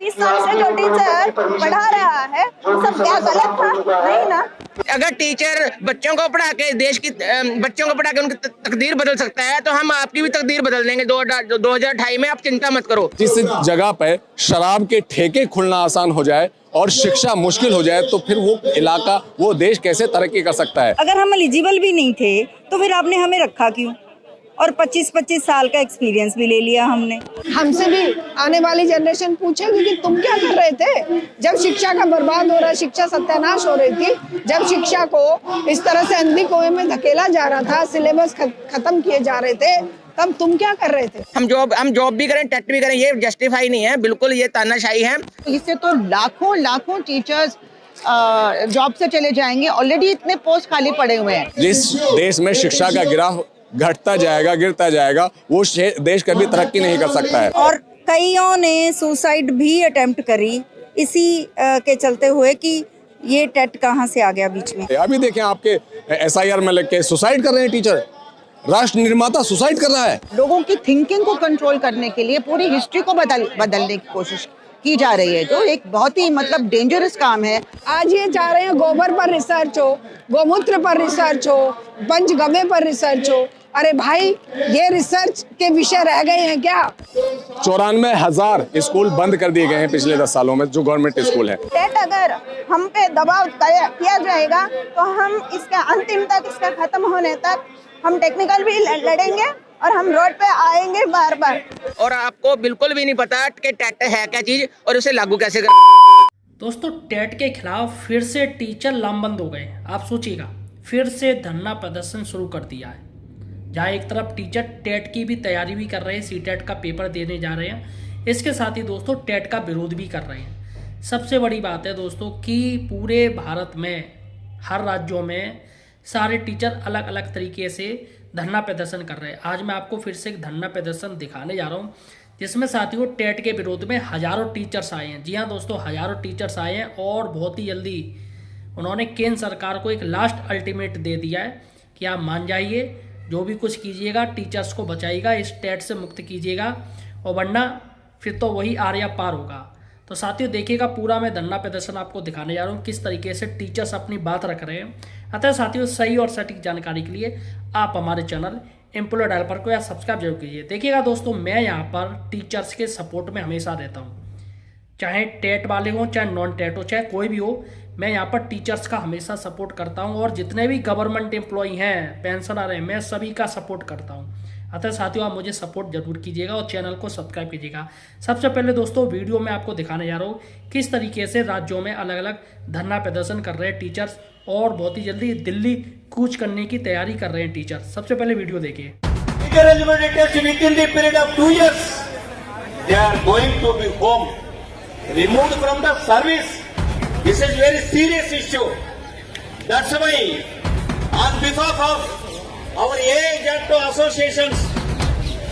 30 साल से जो टीचर पढ़ा रहा है सब क्या गलत था? नहीं ना। अगर टीचर बच्चों को पढ़ा के बच्चों को पढ़ा के उनकी तकदीर बदल सकता है तो हम आपकी भी तकदीर बदल देंगे 2028 में। आप चिंता मत करो। जिस जगह पे शराब के ठेके खुलना आसान हो जाए और शिक्षा मुश्किल हो जाए तो फिर वो इलाका, वो देश कैसे तरक्की कर सकता है? अगर हम एलिजिबल भी नहीं थे तो फिर आपने हमें रखा क्यों? और 25-25 साल का एक्सपीरियंस भी ले लिया हमने। हमसे भी आने वाली जनरेशन पूछेगी कि तुम क्या कर रहे थे जब शिक्षा का बर्बाद हो रहा, शिक्षा सत्यानाश हो रही थी, जब शिक्षा को इस तरह से अंधी कुएं में धकेला जा रहा था, सिलेबस खत्म किए जा रहे थे, तब तुम क्या कर रहे थे? हम जॉब भी करें, टेट भी करें, ये जस्टिफाई नहीं है, बिल्कुल ये तानाशाही है। इससे तो लाखों टीचर्स जॉब से चले जाएंगे। ऑलरेडी इतने पोस्ट खाली पड़े हुए हैं। जिस देश में शिक्षा का गिराव घटता जाएगा, गिरता जाएगा, वो देश कभी तरक्की नहीं कर सकता है। और कईयों ने सुसाइड भी अटेम्प्ट करी इसी के चलते हुए कि ये टेट कहाँ से आ गया बीच में। अभी देखें आपके SIR में लग के सुसाइड कर रहे हैं टीचर, राष्ट्र निर्माता सुसाइड कर रहा है। लोगों की थिंकिंग को कंट्रोल करने के लिए पूरी हिस्ट्री को बदलने की कोशिश की जा रही है, जो एक बहुत ही डेंजरस काम है। आज ये चाह रहे हैं गोबर पर रिसर्च हो, गोमूत्र पर रिसर्च हो, पंचगव्य पर रिसर्च हो। अरे भाई, ये रिसर्च के विषय रह गए हैं क्या? 94,000 स्कूल बंद कर दिए गए हैं पिछले 10 सालों में, जो गवर्नमेंट स्कूल है। टेट अगर हम पे दबाव किया जाएगा तो हम इसके अंतिम तक, इसका खत्म होने तक हम टेक्निकल भी लड़ेंगे और हम रोड पे आएंगे बार बार। और आपको बिल्कुल भी नहीं पता कि टेट है क्या चीज और उसे लागू कैसे करें। दोस्तों, टेट के खिलाफ फिर से टीचर लामबंद हो गए। आप सोचिएगा, फिर से धरना प्रदर्शन शुरू कर दिया है, जहाँ एक तरफ टीचर टेट की भी तैयारी भी कर रहे हैं, CTET का पेपर देने जा रहे हैं, इसके साथ ही दोस्तों टेट का विरोध भी कर रहे हैं। सबसे बड़ी बात है दोस्तों कि पूरे भारत में हर राज्यों में सारे टीचर अलग अलग तरीके से धरना प्रदर्शन कर रहे हैं। आज मैं आपको फिर से एक धरना प्रदर्शन दिखाने जा रहा हूँ, जिसमें साथियों टेट के विरोध में हजारों टीचर्स आए हैं। जी हाँ दोस्तों, हजारों टीचर्स आए हैं और बहुत ही जल्दी उन्होंने केंद्र सरकार को एक लास्ट अल्टीमेट दे दिया है कि आप मान जाइए, जो भी कुछ कीजिएगा टीचर्स को बचाइएगा, इस टेट से मुक्त कीजिएगा, और वरना फिर तो वही आर या पार होगा। तो साथियों देखिएगा, पूरा मैं धरना प्रदर्शन आपको दिखाने जा रहा हूँ किस तरीके से टीचर्स अपनी बात रख रहे हैं। अतः साथियों, सही और सटीक जानकारी के लिए आप हमारे चैनल एम्प्लॉय डेवलपर को या सब्सक्राइब जरूर कीजिए। देखिएगा दोस्तों, मैं यहाँ पर टीचर्स के सपोर्ट में हमेशा रहता हूँ, चाहे टेट वाले हों, चाहे नॉन टेट हो, चाहे कोई भी हो, मैं यहाँ पर टीचर्स का हमेशा सपोर्ट करता हूँ। और जितने भी गवर्नमेंट एम्प्लॉय हैं, पेंशनर हैं, मैं सभी का सपोर्ट करता हूँ। अतः साथियों, आप मुझे सपोर्ट जरूर कीजिएगा और चैनल को सब्सक्राइब कीजिएगा। सबसे पहले दोस्तों, वीडियो में आपको दिखाने जा रहा हूँ किस तरीके से राज्यों में अलग अलग धरना प्रदर्शन कर रहे हैं टीचर्स, और बहुत ही जल्दी दिल्ली कूच करने की तैयारी कर रहे हैं टीचर्स। सबसे पहले वीडियो देखिए। This is very serious issue. That's why, on behalf of our AIJ associations,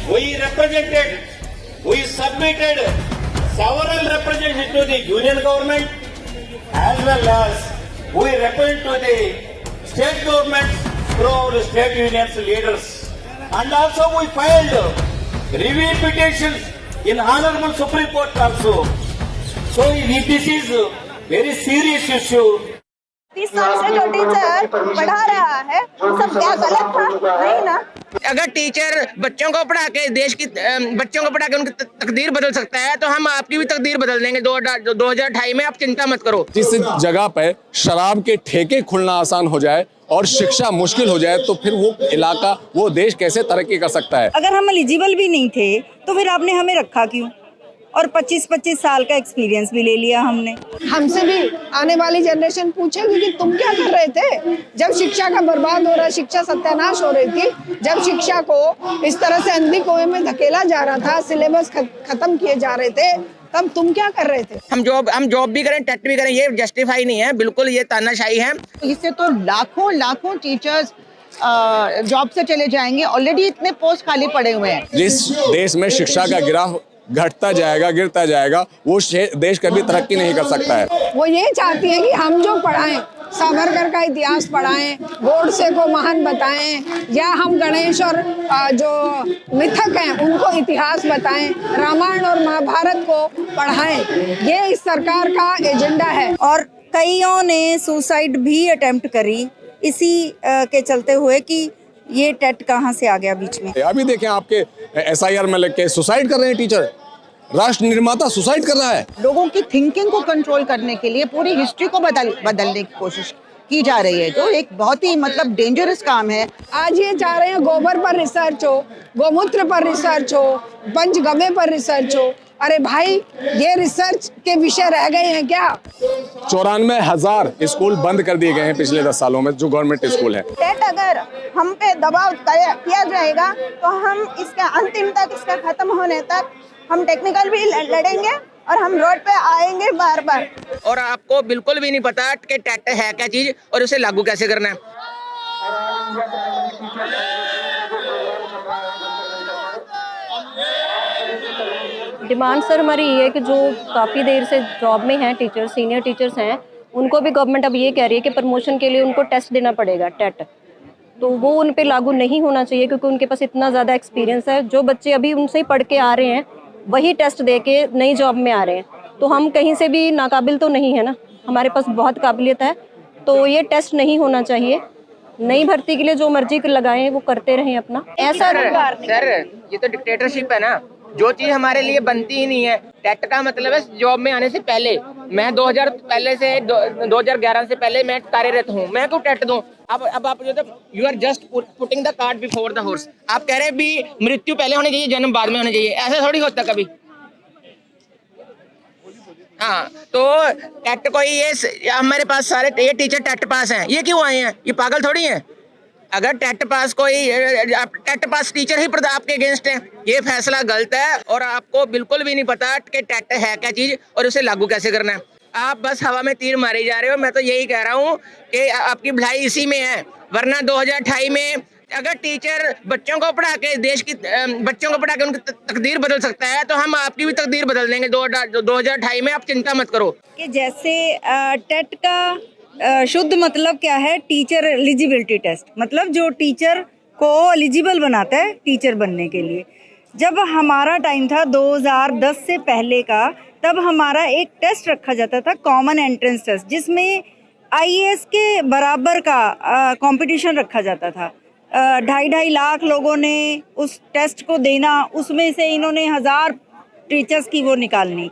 we submitted several representations to the union government, as well as we represent to the state government through our state unions leaders. And also we filed review petitions in Honorable Supreme Court also. So this is very serious issue. 30 साल से जो teacher पढ़ा रहा है सब क्या गलत था? नहीं ना। अगर टीचर बच्चों को पढ़ा के बच्चों को पढ़ा के उनकी तकदीर बदल सकता है तो हम आपकी भी तकदीर बदल देंगे 2028 में। आप चिंता मत करो। जिस जगह पे शराब के ठेके खुलना आसान हो जाए और शिक्षा मुश्किल हो जाए तो फिर वो इलाका, वो देश कैसे तरक्की कर सकता है? अगर हम एलिजिबल भी नहीं थे तो फिर आपने हमें रखा क्यों? और 25-25 साल का एक्सपीरियंस भी ले लिया हमने। हमसे भी आने वाली जनरेशन पूछेगी कि तुम क्या कर रहे थे जब शिक्षा का बर्बाद हो रहा, शिक्षा सत्यानाश हो रही थी, जब शिक्षा को इस तरह से अंधी कुएं में धकेला जा रहा था, सिलेबस खत्म किए जा रहे थे, तब तुम क्या कर रहे थे? हम जॉब भी करें, टेट भी करें, ये जस्टिफाई नहीं है, बिल्कुल ये तानाशाही है। इससे तो लाखों टीचर्स जॉब से चले जाएंगे। ऑलरेडी इतने पोस्ट खाली पड़े हुए हैं। जिस देश में शिक्षा का गिराव घटता जाएगा, गिरता जाएगा, वो देश कभी तरक्की नहीं कर सकता है। वो ये चाहती है कि हम जो पढ़ाएं सावरकर का इतिहास पढ़ाएं, गोडसे को महान बताएं, या हम गणेश और जो मिथक हैं उनको इतिहास बताएं, रामायण और महाभारत को पढ़ाएं। ये इस सरकार का एजेंडा है। और कईयों ने सुसाइड भी अटेम्प्ट करी इसी के चलते हुए कि ये टेट कहाँ से आ गया बीच में। अभी देखें आपके SIR में लग के सुसाइड कर रहे हैं टीचर, राष्ट्र निर्माता सुसाइड कर रहा है। लोगों की थिंकिंग को कंट्रोल करने के लिए पूरी हिस्ट्री को बदलने की कोशिश की जा रही है, जो एक बहुत ही मतलब डेंजरस काम है। आज ये चाह रहे हैं गोबर पर रिसर्च हो, गोमूत्र पर रिसर्च हो, पंचगव्य पर रिसर्च हो। अरे भाई, ये रिसर्च के विषय रह गए हैं क्या? 94,000 स्कूल बंद कर दिए गए हैं पिछले 10 सालों में, जो गवर्नमेंट स्कूल है। टेट अगर हम पे दबाव किया जाएगा तो हम इसके अंतिम तक, इसका खत्म होने तक हम टेक्निकल भी लड़ेंगे और हम रोड पे आएंगे बार बार। और आपको बिल्कुल भी नहीं पता कि टेट है क्या चीज और उसे लागू कैसे करना है। डिमांड सर हमारी ये है कि जो काफ़ी देर से जॉब में हैं टीचर्स, सीनियर टीचर्स हैं, उनको भी गवर्नमेंट अब ये कह रही है कि प्रमोशन के लिए उनको टेस्ट देना पड़ेगा, टेट। तो वो उन पे लागू नहीं होना चाहिए क्योंकि उनके पास इतना ज़्यादा एक्सपीरियंस है। जो बच्चे अभी उनसे ही पढ़ के आ रहे हैं वही टेस्ट दे के नई जॉब में आ रहे हैं, तो हम कहीं से भी नाकाबिल तो नहीं है ना, हमारे पास बहुत काबिलियत है। तो ये टेस्ट नहीं होना चाहिए। नई भर्ती के लिए जो मर्जी लगाएं वो करते रहें अपना। ऐसा सर ये तो डिक्टेटरशिप है ना, जो चीज हमारे लिए बनती ही नहीं है। टेट का मतलब है जॉब में आने से पहले। मैं 2011 से पहले मैं कार्यरत हूँ, मैं क्यों टेट दूं? अब आप जो you are just putting the cart before the horse. आप कह रहे हैं भी मृत्यु पहले होनी चाहिए, जन्म बाद में होना चाहिए, ऐसा थोड़ी होता कभी। हाँ, तो टेट कोई ये हमारे पास सारे ये टीचर टेट पास हैं, ये क्यों आए हैं? ये पागल थोड़ी हैं। अगर टेट पास टीचर ही आपके अगेंस्ट है, ये फैसला गलत है और आपको बिल्कुल भी नहीं पता कि टेट है क्या चीज और उसे लागू कैसे करना है। आप बस हवा में तीर मारे जा रहे हो। मैं तो यही कह रहा हूँ कि आपकी भलाई इसी में है, वरना 2028 में अगर टीचर बच्चों को पढ़ा के उनकी तकदीर बदल सकता है, तो हम आपकी भी तकदीर बदल देंगे 2028 में। आप चिंता मत करो। कि जैसे टेट का शुद्ध मतलब क्या है? टीचर एलिजिबिलिटी टेस्ट, मतलब जो टीचर को एलिजिबल बनाता है टीचर बनने के लिए। जब हमारा टाइम था 2010 से पहले का, तब हमारा एक टेस्ट रखा जाता था, कॉमन एंट्रेंस टेस्ट, जिसमें IAS के बराबर का कंपटीशन रखा जाता था। 2.5 लाख लोगों ने उस टेस्ट को देना, उसमें से इन्होंने 1000 टीचर्स की वो निकालनी।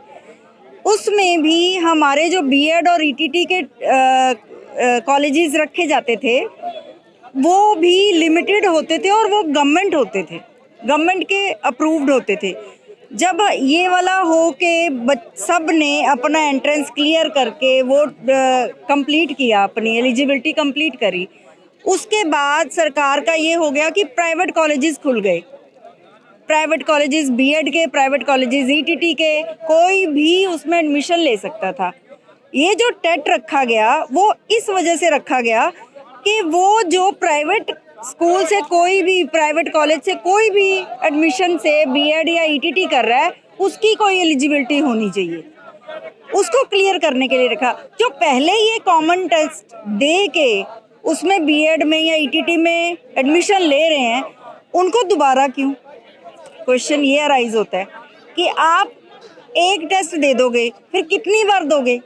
उसमें भी हमारे जो BEd और ETT के कॉलेजेस रखे जाते थे वो भी लिमिटेड होते थे और वो गवर्नमेंट होते थे, गवर्नमेंट के अप्रूव्ड होते थे। जब ये वाला हो के सब ने अपना एंट्रेंस क्लियर करके वो कंप्लीट किया, अपनी एलिजिबिलिटी कंप्लीट करी, उसके बाद सरकार का ये हो गया कि प्राइवेट कॉलेजेस खुल गए। प्राइवेट कॉलेजेस, BEd के प्राइवेट कॉलेजेस, ETT के, कोई भी उसमें एडमिशन ले सकता था। ये जो टेट रखा गया वो इस वजह से रखा गया कि वो जो प्राइवेट स्कूल से कोई भी, प्राइवेट कॉलेज से कोई भी एडमिशन से BEd या ETT कर रहा है, उसकी कोई एलिजिबिलिटी होनी चाहिए, उसको क्लियर करने के लिए रखा। जो पहले ये कॉमन टेस्ट दे के उसमें BEd में या ETT में एडमिशन ले रहे हैं, उनको दोबारा क्यों? क्वेश्चन ये अराइज होता है कि आप एक टेस्ट दे दोगे, फिर कितनी बार दोगे?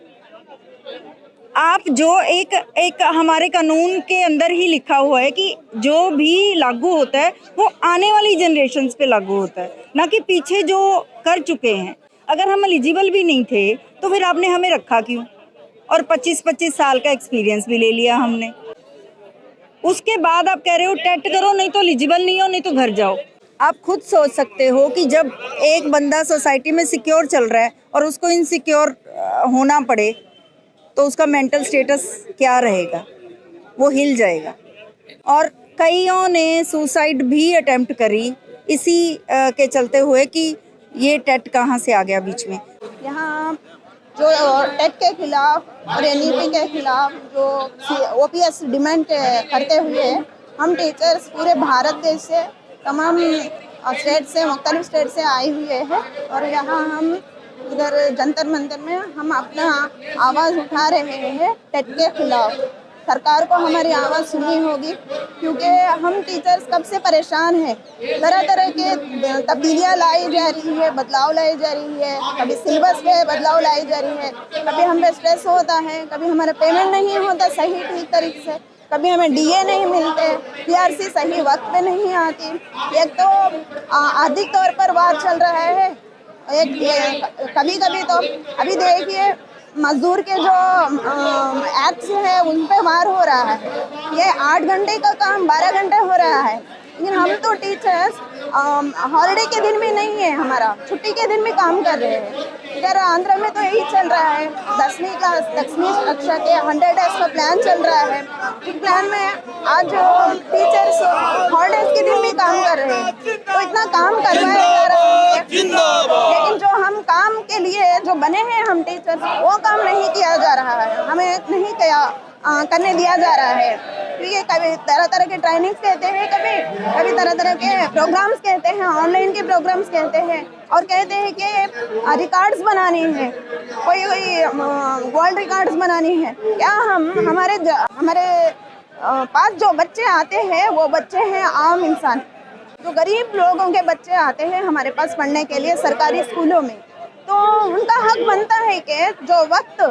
आप जो एक हमारे कानून के अंदर ही लिखा हुआ है कि जो भी लागू होता है वो आने वाली जनरेशन्स पे लागू होता है, ना कि पीछे जो कर चुके हैं। अगर हम एलिजिबल भी नहीं थे तो फिर आपने हमें रखा क्यों? और 25-25 साल का एक्सपीरियंस भी ले लिया हमने। उसके बाद आप कह रहे हो टेट करो, नहीं तो एलिजिबल नहीं हो, नहीं तो घर जाओ। आप खुद सोच सकते हो कि जब एक बंदा सोसाइटी में सिक्योर चल रहा है और उसको इनसिक्योर होना पड़े तो उसका मेंटल स्टेटस क्या रहेगा? वो हिल जाएगा। और कईयों ने सुसाइड भी अटेम्प्ट करी इसी के चलते हुए कि ये टेट कहाँ से आ गया बीच में। यहाँ जो टेट के खिलाफ और NEP के खिलाफ जो OPS डिमांड करते हुए हम टीचर्स पूरे भारत देश से, तमाम स्टेट से, मुख्तलिफ स्टेट से आए हुए हैं और यहाँ हम इधर जंतर मंतर में हम अपना आवाज़ उठा रहे हैं टेट के खिलाफ। सरकार को हमारी आवाज़ सुननी होगी, क्योंकि हम टीचर्स कब से परेशान हैं। तरह तरह के तब्दीलियाँ लाई जा रही है, बदलाव लाई जा रही है, कभी सिलेबस पे बदलाव लाई जा रही है, कभी हम पे स्ट्रेस होता है, कभी हमारा पेमेंट नहीं होता सही ठीक तरीके से, कभी हमें डीए नहीं मिलते, पीआरसी सही वक्त पे नहीं आती। एक तो आर्थिक तौर पर वार चल रहा है, कभी कभी तो अभी देखिए मजदूर के जो एक्ट्स है उन पे वार हो रहा है। ये 8 घंटे का काम 12 घंटे हो रहा है, लेकिन हम तो टीचर्स हॉलिडे के दिन भी नहीं है, हमारा छुट्टी के दिन भी काम कर रहे हैं। इधर आंध्र में तो यही चल रहा है, 10वीं कक्षा के 100 डेज का प्लान चल रहा है। इस प्लान में आज टीचर्स हॉलिडेज के दिन भी काम कर रहे हैं, तो इतना काम करवाया जा रहा है, लेकिन जो हम काम के लिए जो बने हैं हम टीचर्स, वो काम नहीं किया जा रहा है, हमें नहीं करने दिया जा रहा है। क्योंकि कभी तरह तरह के ट्रेनिंग्स कहते हैं, कभी तरह तरह के प्रोग्राम्स कहते हैं, ऑनलाइन के प्रोग्राम्स कहते हैं, और कहते हैं कि रिकॉर्ड्स बनानी है, कोई वर्ल्ड रिकॉर्ड्स बनानी है। क्या हमारे पास जो बच्चे आते हैं वो बच्चे हैं आम इंसान, जो गरीब लोगों के बच्चे आते हैं हमारे पास पढ़ने के लिए सरकारी स्कूलों में, तो उनका हक बनता है कि जो वक्त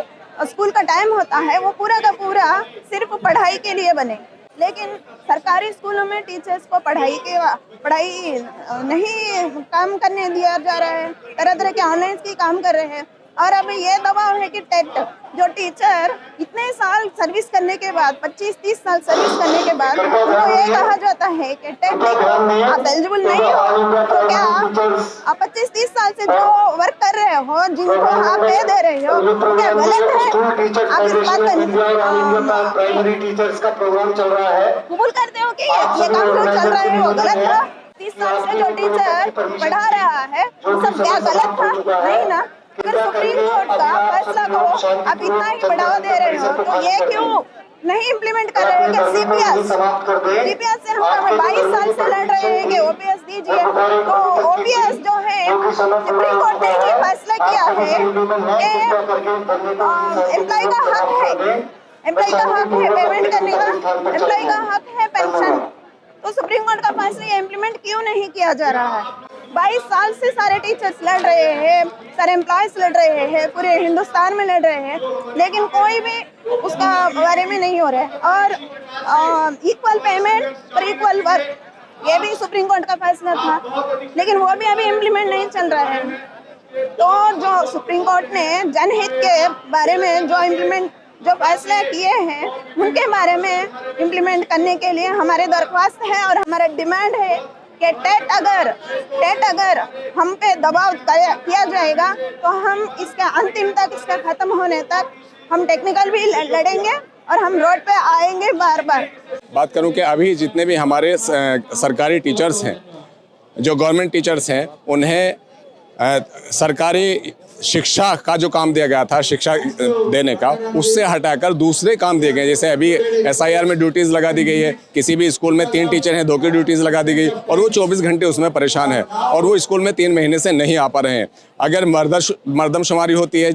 स्कूल का टाइम होता है वो पूरा का पूरा सिर्फ पढ़ाई के लिए बने। लेकिन सरकारी स्कूलों में टीचर्स को पढ़ाई नहीं काम करने दिया जा रहा है, तरह तरह के ऑनलाइन की काम कर रहे हैं। और अब ये दबाव है कि टेट, जो टीचर इतने साल सर्विस करने के बाद 25-30 साल सर्विस करने के बाद उनको ये कहा जाता है कि टेट आप एलिजिबल नहीं हो, तो क्या आप 25-30 साल से जो वर्क कर रहे हो, जिनको आप पे दे रहे हो, क्या गलत है? आप इस बात का प्राइमरी टीचर्स का प्रोग्राम चल रहा है, कबूल करते हो कि ये काम जो चल रहा है वो गलत था? 30 साल से जो टीचर पढ़ा रहा है वो सब क्या गलत था? नहीं ना। अगर सुप्रीम कोर्ट का फैसला को आप इतना ही बढ़ावा दे रहे हो, तो ये क्यों नहीं इम्प्लीमेंट कर रहे हैं कि सीपीएस से हम 22 साल से लड़ रहे हैं कि ओपीएस दीजिए। तो ओपीएस जो है सुप्रीम कोर्ट ने ये फैसला किया है कि एम्प्लॉय का हक है पेमेंट करने का, एम्प्लॉय का हक है पेंशन। तो सुप्रीम कोर्ट का फैसला इम्प्लीमेंट क्यों नहीं किया जा रहा है? 22 साल से सारे टीचर्स लड़ रहे हैं, सारे एम्प्लॉयज लड़ रहे हैं, पूरे हिंदुस्तान में लड़ रहे हैं, लेकिन कोई भी उसका बारे में नहीं हो रहा है। और इक्वल पेमेंट और इक्वल वर्क, ये भी सुप्रीम कोर्ट का फैसला था, लेकिन वो भी अभी इम्प्लीमेंट नहीं चल रहा है। तो जो सुप्रीम कोर्ट ने जनहित के बारे में जो फैसले किए हैं उनके बारे में इम्प्लीमेंट करने के लिए हमारे दरख्वास्त है और हमारा डिमांड है कि टेट अगर हम पे दबाव किया जाएगा तो हम इसके अंतिम तक, इसका खत्म होने तक हम टेक्निकल भी लड़ेंगे और हम रोड पे आएंगे बार बार। बात करूं कि अभी जितने भी हमारे सरकारी टीचर्स हैं, जो गवर्नमेंट टीचर्स हैं, उन्हें सरकारी शिक्षा का जो काम दिया गया था, शिक्षा देने का, उससे हटाकर दूसरे काम दिए गए। जैसे अभी एसआईआर में ड्यूटीज़ लगा दी गई है, किसी भी स्कूल में 3 टीचर हैं, 2 की ड्यूटीज़ लगा दी गई और वो 24 घंटे उसमें परेशान है और वो स्कूल में 3 महीने से नहीं आ पा रहे हैं। अगर मर्दमशुमारी होती है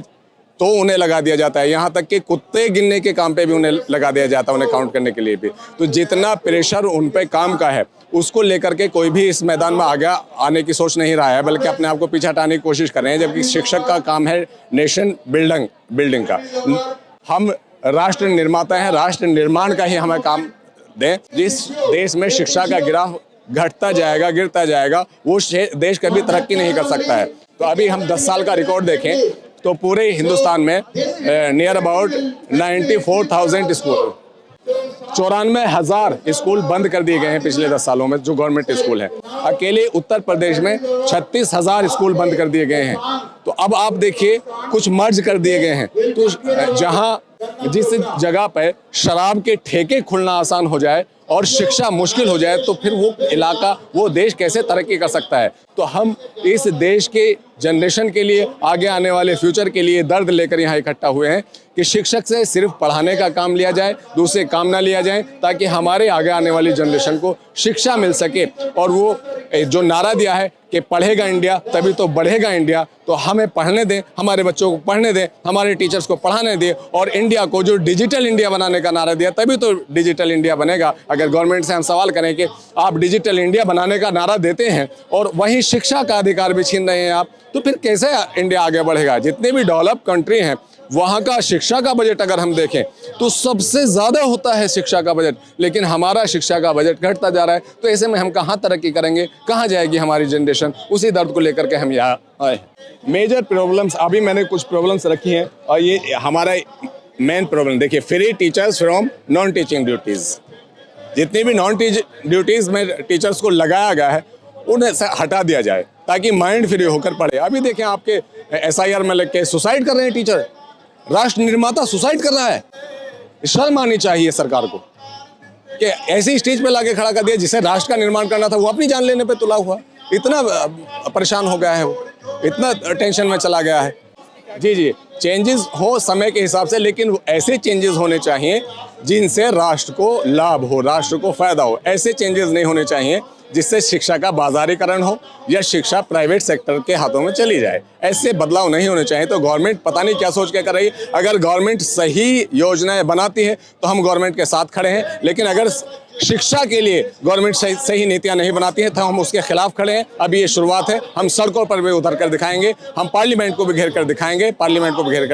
तो उन्हें लगा दिया जाता है, यहाँ तक कि कुत्ते गिनने के काम पे भी उन्हें लगा दिया जाता है, उन्हें काउंट करने के लिए भी। तो जितना प्रेशर उन पे काम का है, उसको लेकर के कोई भी इस मैदान में आगे आने की सोच नहीं रहा है, बल्कि अपने आप को पीछे हटाने की कोशिश कर रहे हैं। जबकि शिक्षक का काम है नेशन बिल्डिंग का। हम राष्ट्र निर्माता हैं, राष्ट्र निर्माण का ही हमें काम दें। जिस देश में शिक्षा का गिराफ घटता जाएगा, गिरता जाएगा, वो देश कभी तरक्की नहीं कर सकता है। तो अभी हम 10 साल का रिकॉर्ड देखें तो पूरे हिंदुस्तान में नियर अबाउट 94,000 स्कूल, 94,000 स्कूल बंद कर दिए गए हैं पिछले 10 सालों में, जो गवर्नमेंट स्कूल है। अकेले उत्तर प्रदेश में 36,000 स्कूल बंद कर दिए गए हैं। तो अब आप देखिए, कुछ मर्ज कर दिए गए हैं। तो जिस जगह पर शराब के ठेके खुलना आसान हो जाए और शिक्षा मुश्किल हो जाए, तो फिर वो इलाका, वो देश कैसे तरक्की कर सकता है? तो हम इस देश के जनरेशन के लिए, आगे आने वाले फ्यूचर के लिए दर्द लेकर यहाँ इकट्ठा हुए हैं कि शिक्षक से सिर्फ पढ़ाने का काम लिया जाए, दूसरे काम ना लिया जाए, ताकि हमारे आगे आने वाली जनरेशन को शिक्षा मिल सके। और वो जो नारा दिया है कि पढ़ेगा इंडिया तभी तो बढ़ेगा इंडिया, तो हमें पढ़ने दें, हमारे बच्चों को पढ़ने दें, हमारे टीचर्स को पढ़ाने दें, और इंडिया को जो डिजिटल इंडिया बनाने का नारा दिया तभी तो डिजिटल इंडिया बनेगा। अगर गवर्नमेंट से हम सवाल करें कि आप डिजिटल इंडिया बनाने का नारा देते हैं और वहीं शिक्षा का अधिकार भी छीन रहे हैं आप, तो फिर कैसे इंडिया आगे बढ़ेगा? जितने भी डेवलप कंट्री हैं वहाँ का शिक्षा का बजट अगर हम देखें तो सबसे ज़्यादा होता है शिक्षा का बजट, लेकिन हमारा शिक्षा का बजट घटता जा रहा है। तो ऐसे में हम कहाँ तरक्की करेंगे, कहाँ जाएगी हमारी जनरेशन? उसी दर्द को लेकर के हम यहाँ आए। मेजर प्रॉब्लम्स, अभी मैंने कुछ प्रॉब्लम्स रखी हैं, और ये हमारा मेन प्रॉब्लम देखिए, free teachers from non teaching duties. जितनी भी नॉन टीचिंग ड्यूटीज़ में टीचर्स को लगाया गया है उन्हें हटा दिया जाए ताकि माइंड फ्री होकर पढ़े। अभी देखें आपके SIR में लग के सुसाइड कर रहे हैं टीचर, राष्ट्र निर्माता सुसाइड कर रहा है। शर्म आनी चाहिए सरकार को कि ऐसी स्टेज पे लाके खड़ा कर दिया, जिसे राष्ट्र का निर्माण करना था वो अपनी जान लेने पे तुला हुआ, इतना परेशान हो गया है वो, इतना टेंशन में चला गया है। जी, चेंजेस हो समय के हिसाब से, लेकिन ऐसे चेंजेस होने चाहिए जिनसे राष्ट्र को लाभ हो, राष्ट्र को फायदा हो। ऐसे चेंजेस नहीं होने चाहिए जिससे शिक्षा का बाजारीकरण हो या शिक्षा प्राइवेट सेक्टर के हाथों में चली जाए। ऐसे बदलाव नहीं होने चाहिए। तो गवर्नमेंट पता नहीं क्या सोच के कर रही है। अगर गवर्नमेंट सही योजनाएं बनाती है तो हम गवर्नमेंट के साथ खड़े हैं, लेकिन अगर शिक्षा के लिए गवर्नमेंट सही नीतियां नहीं बनाती है तो हम उसके खिलाफ खड़े हैं। अभी ये शुरुआत है, हम सड़कों पर भी उतर कर दिखाएंगे, हम पार्लियामेंट को भी घेर कर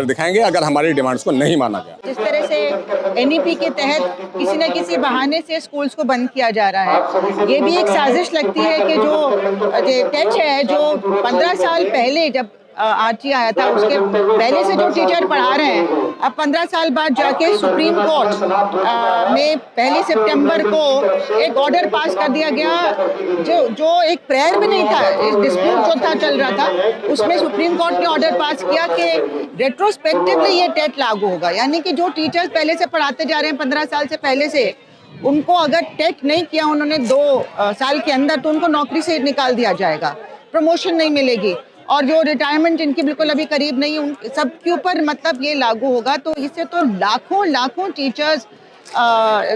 दिखाएंगे, अगर हमारी डिमांड्स को नहीं माना गया। जिस तरह से NEP के तहत किसी न किसी बहाने से स्कूल्स को बंद किया जा रहा है, ये भी एक साजिश लगती है कि जो टेट है, जो 15 साल पहले जब RT आया था, उसके पहले से जो टीचर पढ़ा रहे हैं, अब 15 साल बाद जाके सुप्रीम कोर्ट में 1 सितंबर को एक ऑर्डर पास कर दिया गया, जो एक प्रेयर भी नहीं था, डिस्प्यूट जो था चल रहा था, उसमें सुप्रीम कोर्ट ने ऑर्डर पास किया कि रेट्रोस्पेक्टिवली ये टेट लागू होगा। यानी कि जो टीचर्स पहले से पढ़ाते जा रहे हैं 15 साल से पहले से, उनको अगर टेट नहीं किया उन्होंने 2 साल के अंदर, तो उनको नौकरी से निकाल दिया जाएगा, प्रमोशन नहीं मिलेगी, और जो रिटायरमेंट इनकी बिल्कुल अभी करीब नहीं, उन सब के ऊपर मतलब ये लागू होगा। तो इससे तो लाखों टीचर्स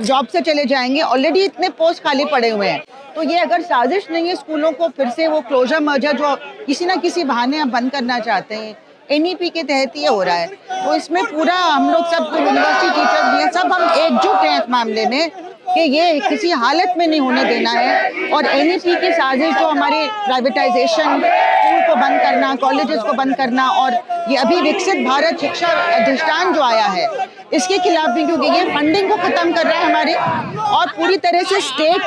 जॉब से चले जाएंगे। ऑलरेडी इतने पोस्ट खाली पड़े हुए हैं। तो ये अगर साजिश नहीं है स्कूलों को फिर से वो क्लोजर मर्जर जो किसी ना किसी बहाने आप बंद करना चाहते हैं, NEP के तहत ये हो रहा है। तो इसमें पूरा हम लोग सब यूनिवर्सिटी टीचर्स भी हैं, सब हम एकजुट हैं इस मामले में कि ये किसी हालत में नहीं होने देना है। और NEP की साजिश जो हमारी प्राइवेटाइजेशन, स्कूल को बंद करना, कॉलेजेस को बंद करना, और ये अभी विकसित भारत शिक्षा अधिष्ठान जो आया है, इसके खिलाफ भी, क्योंकि ये फंडिंग को खत्म कर रहा है हमारे, और पूरी तरह से स्टेट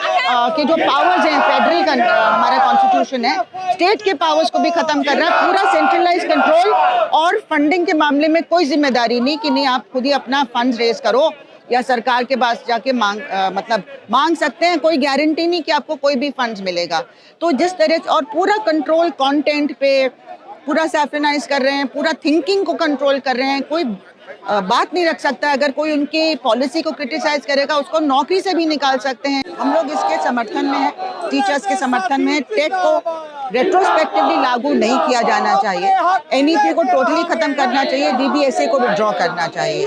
के जो पावर्स हैं, फेडरल का हमारा कॉन्स्टिट्यूशन है, स्टेट के पावर्स को भी खत्म कर रहा है। पूरा सेंट्रलाइज कंट्रोल, और फंडिंग के मामले में कोई जिम्मेदारी नहीं कि नहीं आप खुद ही अपना फंड रेज करो या सरकार के पास जाके मांग सकते हैं। कोई गारंटी नहीं कि आपको कोई भी फंड्स मिलेगा। तो जिस तरह से, और पूरा कंट्रोल कंटेंट पे पूरा सैफ्रनाइज कर रहे हैं, पूरा थिंकिंग को कंट्रोल कर रहे हैं। कोई बात नहीं रख सकता, अगर कोई उनकी पॉलिसी को क्रिटिसाइज करेगा उसको नौकरी से भी निकाल सकते हैं। हम लोग इसके समर्थन में हैं, टीचर्स के समर्थन में। टेट को रेट्रोस्पेक्टिवली लागू नहीं किया जाना चाहिए, NEP को टोटली खत्म करना चाहिए, DBSA को विड्रॉ करना चाहिए,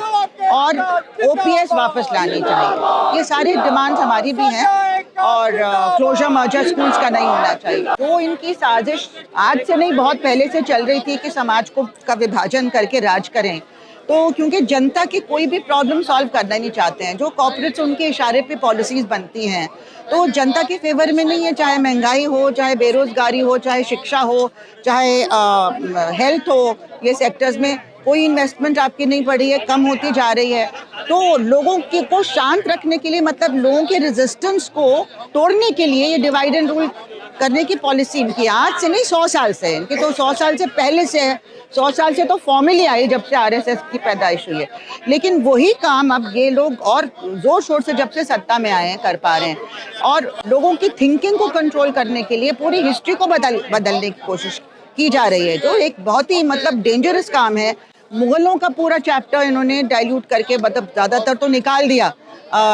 और OPS वापस लानी चाहिए। ये सारी डिमांड्स हमारी भी हैं, और क्लोजर मर्जर स्कूल्स का नहीं होना चाहिए। तो इनकी साजिश आज से नहीं, बहुत पहले से चल रही थी कि समाज का विभाजन करके राज करें। तो क्योंकि जनता की कोई भी प्रॉब्लम सॉल्व करना नहीं चाहते हैं, जो कॉर्पोरेट्स उनके इशारे पे पॉलिसीज बनती हैं, तो जनता के फेवर में नहीं है। चाहे महंगाई हो, चाहे बेरोजगारी हो, चाहे शिक्षा हो, चाहे हेल्थ हो, ये सेक्टर्स में कोई इन्वेस्टमेंट आपकी नहीं पड़ी है, कम होती जा रही है। तो लोगों को शांत रखने के लिए, मतलब लोगों के रेजिस्टेंस को तोड़ने के लिए ये डिवाइड एंड रूल करने की पॉलिसी इनकी आज से नहीं, 100 साल से। इनकी तो 100 साल से पहले से है। 100 साल से तो फॉर्मली आई जब से RSS की पैदाइश हुई है। लेकिन वही काम अब ये लोग और जोर शोर से जब से सत्ता में आए हैं कर पा रहे हैं। और लोगों की थिंकिंग को कंट्रोल करने के लिए पूरी हिस्ट्री को बदलने की कोशिश की जा रही है, जो एक बहुत ही मतलब डेंजरस काम है। मुगलों का पूरा चैप्टर इन्होंने डाइल्यूट करके मतलब ज़्यादातर तो निकाल दिया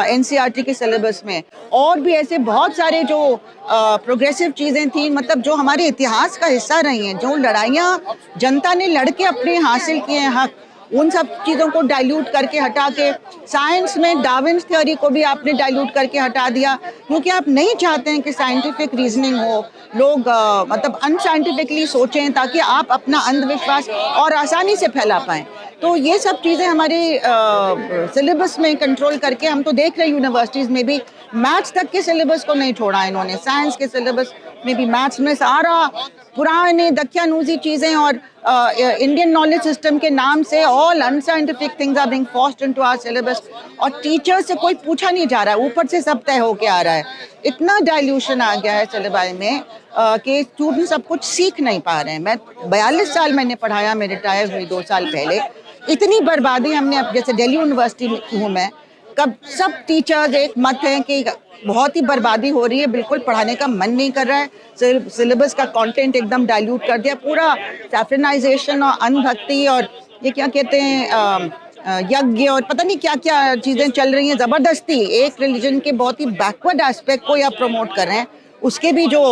एनसीईआरटी के सिलेबस में। और भी ऐसे बहुत सारे जो प्रोग्रेसिव चीज़ें थी, मतलब जो हमारे इतिहास का हिस्सा रही हैं, जो लड़ाइयाँ जनता ने लड़ के अपने हासिल किए हैं हक, उन सब चीज़ों को डाइल्यूट करके हटा के साइंस में डार्विन्स थ्योरी को भी आपने डाइल्यूट करके हटा दिया, क्योंकि आप नहीं चाहते हैं कि साइंटिफिक रीजनिंग हो, लोग मतलब अनसाइंटिफिकली सोचें ताकि आप अपना अंधविश्वास और आसानी से फैला पाएं। तो ये सब चीज़ें हमारे सिलेबस में कंट्रोल करके हम तो देख रहे हैं यूनिवर्सिटीज़ में भी मैथ्स तक के सिलेबस को नहीं छोड़ा इन्होंने। साइंस के सिलेबस में भी मैथ्स में सारा पुराने दकियानूसी चीज़ें और इंडियन नॉलेज सिस्टम के नाम से all unscientific things are being forced into our syllabus, और टीचर से कोई पूछा नहीं जा रहा है, ऊपर से सब तय होके आ रहा है। इतना डाइल्यूशन आ गया है सिलेबस में कि स्टूडेंट सब कुछ सीख नहीं पा रहे हैं। मैं 42 साल मैंने पढ़ाया, मैं रिटायर हुई 2 साल पहले। इतनी बर्बादी हमने, अब जैसे दिल्ली यूनिवर्सिटी में हूँ मैं, कब सब टीचर्स एक मत हैं कि बहुत ही बर्बादी हो रही है, बिल्कुल पढ़ाने का मन नहीं कर रहा है, सिलेबस का कंटेंट एकदम डाइल्यूट कर दिया, पूरा सैफ्रनाइजेशन और अनभक्ति और ये क्या कहते हैं यज्ञ और पता नहीं क्या क्या चीज़ें चल रही हैं ज़बरदस्ती। एक रिलीजन के बहुत ही बैकवर्ड एस्पेक्ट को आप प्रमोट कर रहे हैं, उसके भी जो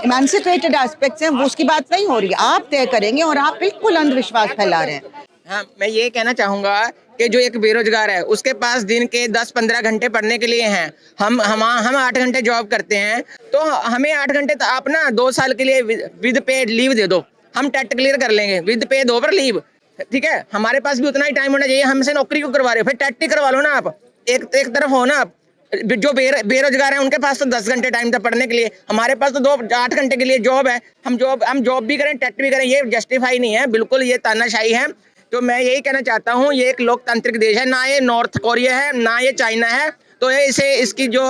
इमेंसिपेटेड एस्पेक्ट्स हैं वो उसकी बात नहीं हो रही, आप तय करेंगे और आप बिल्कुल अंधविश्वास फैला रहे हैं। हाँ, मैं ये कहना चाहूँगा कि जो एक बेरोजगार है उसके पास दिन के 10-15 घंटे पढ़ने के लिए हैं, हम 8 घंटे जॉब करते हैं, तो हमें 8 घंटे तो आप ना 2 साल के लिए विद पे लीव दे दो, हम टेट क्लियर कर लेंगे, विद पे दो पर लीव, ठीक है। हमारे पास भी उतना ही टाइम होना चाहिए, हमसे नौकरी क्यों करवा रहे हो, फिर टेट ही करवा लो ना आप। एक तरफ हो ना आप, जो बेरोजगार हैं उनके पास तो 10 घंटे टाइम था पढ़ने के लिए, हमारे पास तो 8 घंटे के लिए जॉब है, हम जॉब भी करें टेट भी करें, ये जस्टिफाई नहीं है, बिल्कुल ये तानाशाही है। तो मैं यही कहना चाहता हूँ, ये एक लोकतांत्रिक देश है, ना ये नॉर्थ कोरिया है ना ये चाइना है, तो ये इसकी जो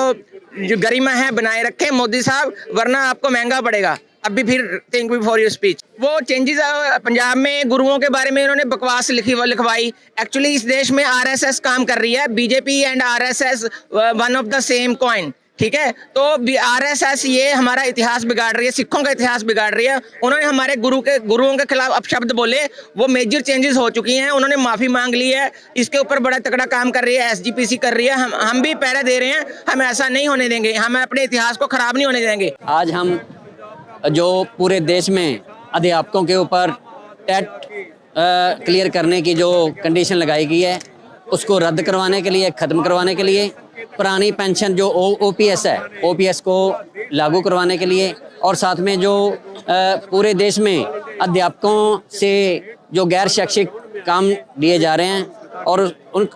गरिमा है बनाए रखें मोदी साहब, वरना आपको महंगा पड़ेगा। अभी फिर thank you for your speech. वो चेंजेस पंजाब में गुरुओं के बारे में इन्होंने बकवास लिखवाई। एक्चुअली इस देश में आरएसएस काम कर रही है, BJP and RSS one of the same coin, ठीक है। तो आरएसएस ये हमारा इतिहास बिगाड़ रही है, सिखों का इतिहास बिगाड़ रही है। उन्होंने हमारे गुरुओं के खिलाफ अपशब्द बोले, वो मेजर चेंजेस हो चुकी हैं, उन्होंने माफ़ी मांग ली है, इसके ऊपर बड़ा तगड़ा काम कर रही है एसजीपीसी कर रही है। हम भी पहरा दे रहे हैं, हम ऐसा नहीं होने देंगे, हम अपने इतिहास को ख़राब नहीं होने देंगे। आज हम जो पूरे देश में अध्यापकों के ऊपर टेट क्लियर करने की जो कंडीशन लगाई गई है उसको रद्द करवाने के लिए, ख़त्म करवाने के लिए, पुरानी पेंशन जो ओपीएस है, ओपीएस को लागू करवाने के लिए, और साथ में जो पूरे देश में अध्यापकों से जो गैर शैक्षिक काम दिए जा रहे हैं और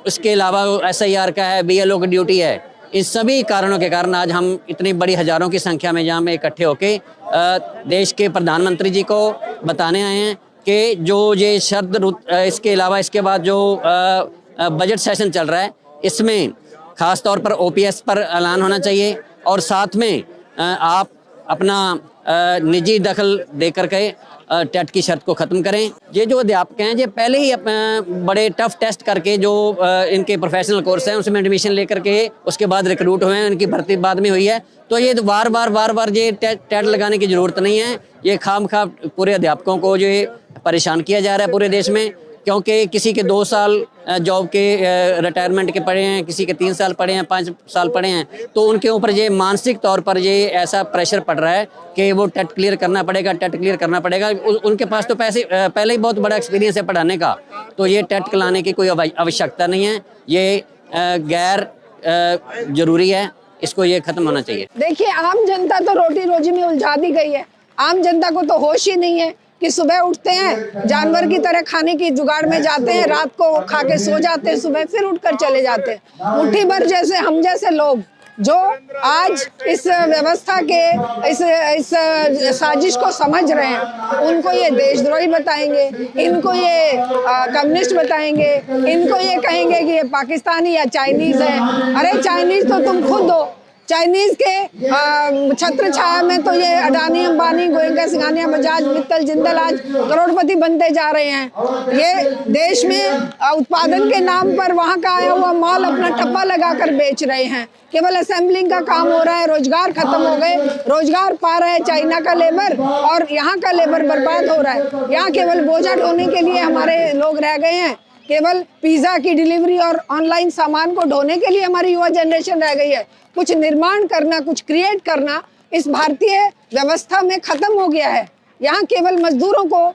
उसके अलावा एसआईआर का है, बीएलओ की ड्यूटी है, इस सभी कारणों के कारण आज हम इतनी बड़ी हज़ारों की संख्या में जहाँ में इकट्ठे होके देश के प्रधानमंत्री जी को बताने आए हैं कि जो ये इसके अलावा इसके बाद जो बजट सेशन चल रहा है इसमें ख़ास तौर पर ओपीएस पर ऐलान होना चाहिए, और साथ में आप अपना निजी दखल देकर के टेट की शर्त को ख़त्म करें। ये जो अध्यापक हैं ये पहले ही बड़े टफ टेस्ट करके जो इनके प्रोफेशनल कोर्स हैं उसमें एडमिशन लेकर के उसके बाद रिक्रूट हुए हैं, उनकी भर्ती बाद में हुई है, तो ये बार बार ये टेट लगाने की ज़रूरत नहीं है। ये खामखा पूरे अध्यापकों को जो परेशान किया जा रहा है पूरे देश में, क्योंकि किसी के 2 साल जॉब के रिटायरमेंट के पड़े हैं, किसी के 3 साल पड़े हैं, 5 साल पड़े हैं, तो उनके ऊपर ये मानसिक तौर पर ये ऐसा प्रेशर पड़ रहा है कि वो टेट क्लियर करना पड़ेगा, टेट क्लियर करना पड़ेगा। उनके पास तो पैसे पहले ही बहुत बड़ा एक्सपीरियंस है पढ़ाने का, तो ये टेट कराने की कोई आवश्यकता नहीं है, ये गैर जरूरी है, इसको ये ख़त्म होना चाहिए। देखिए, आम जनता तो रोटी रोजी में उलझा दी गई है। आम जनता को तो होश ही नहीं है कि सुबह उठते हैं जानवर की तरह खाने की जुगाड़ में जाते हैं, रात को खा के सो जाते हैं, सुबह फिर उठकर चले जाते हैं। मुट्ठी भर जैसे हम जैसे लोग जो आज इस व्यवस्था के इस साजिश को समझ रहे हैं, उनको ये देशद्रोही बताएंगे, इनको ये कम्युनिस्ट बताएंगे, इनको ये कहेंगे कि ये पाकिस्तानी या चाइनीज है। अरे चाइनीज तो तुम खुद हो, चाइनीज के छत्र छाया में तो ये अडानी, अंबानी, गोयंका, सिंघानिया, बजाज, मित्तल, जिंदल आज करोड़पति बनते जा रहे हैं। ये देश में उत्पादन के नाम पर वहां का आया हुआ माल अपना ठप्पा लगाकर बेच रहे हैं। केवल असेंबलिंग का काम हो रहा है, रोजगार खत्म हो गए, रोजगार पा रहा है चाइना का लेबर और यहाँ का लेबर बर्बाद हो रहा है। यहाँ केवल बोझा ढोने के लिए हमारे लोग रह गए हैं, केवल पिज्जा की डिलीवरी और ऑनलाइन सामान को ढोने के लिए हमारी युवा जनरेशन रह गई है। कुछ निर्माण करना, कुछ क्रिएट करना इस भारतीय व्यवस्था में खत्म हो गया है। यहाँ केवल मजदूरों को